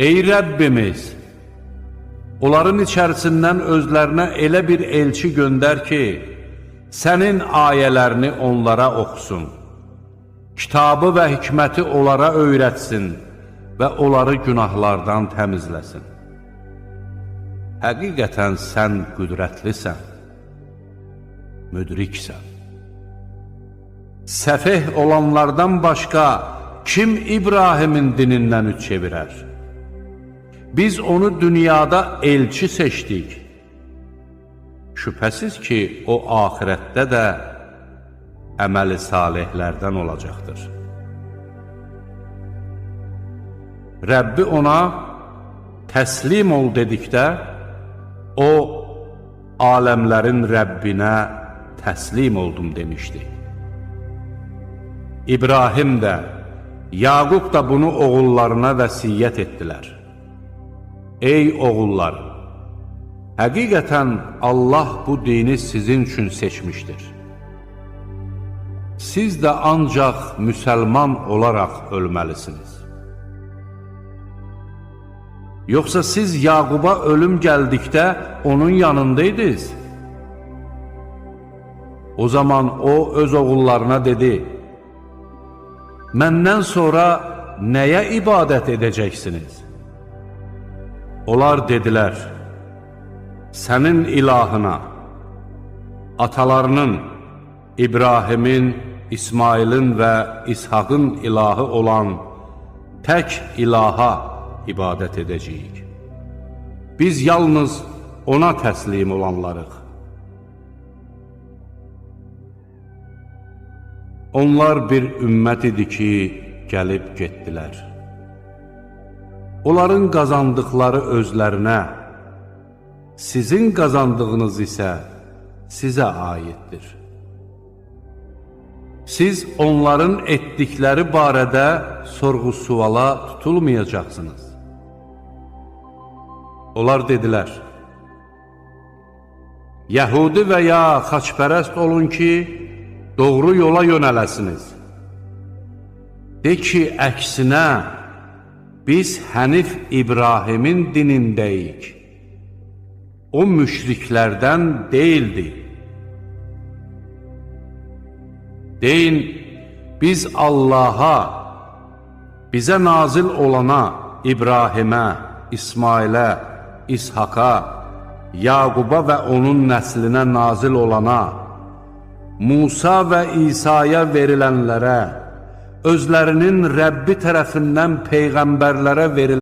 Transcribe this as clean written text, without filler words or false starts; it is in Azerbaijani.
Ey Rəbbimiz, onların içərisindən özlərinə elə bir elçi göndər ki, sənin ayələrini onlara oxusun, kitabı və hikməti onlara öyrətsin və onları günahlardan təmizləsin. Həqiqətən sən qüdrətlisən, müdriksən. Səfeh olanlardan başqa kim İbrahimin dinindən üç çevirər? Biz onu dünyada elçi seçdik. Şübhəsiz ki, o ahirətdə də əməli salihlərdən olacaqdır. Rəbbi ona təslim ol dedikdə, o, aləmlərin Rəbbinə təslim oldum demişdi. İbrahim də, Yaqub da bunu oğullarına vəsiyyət etdilər. Ey oğullar! Həqiqətən Allah bu dini sizin üçün seçmişdir. Siz də ancaq müsəlman olaraq ölməlisiniz. Yoxsa siz Yaquba ölüm gəldikdə onun yanındaydınız? O zaman o öz oğullarına dedi, məndən sonra nəyə ibadət edəcəksiniz? Onlar dedilər, sənin ilahına, atalarının, İbrahimin, İsmailin və İshaqın ilahı olan tək ilaha ibadət edəcəyik. Biz yalnız ona təslim olanlarıq. Onlar bir ümmət idi ki, gəlib getdilər. Onların qazandıqları özlərinə, sizin qazandığınız isə sizə aiddir. Siz onların etdikləri barədə sorğu-suala tutulmayacaqsınız. Onlar dedilər, Yəhudi və ya xaçpərəst olun ki, doğru yola yönələsiniz. De ki, əksinə, biz Hənif İbrahimin dinindəyik. O müşriklərdən deyildi. Deyin, biz Allaha, bizə nazil olana, İbrahimə, İsmailə, İshaqa, Yaquba və onun nəslinə nazil olana, Musa və İsa'ya verilənlərə, özlərinin Rəbbi tərəfindən peyğəmbərlərə verilənlərə,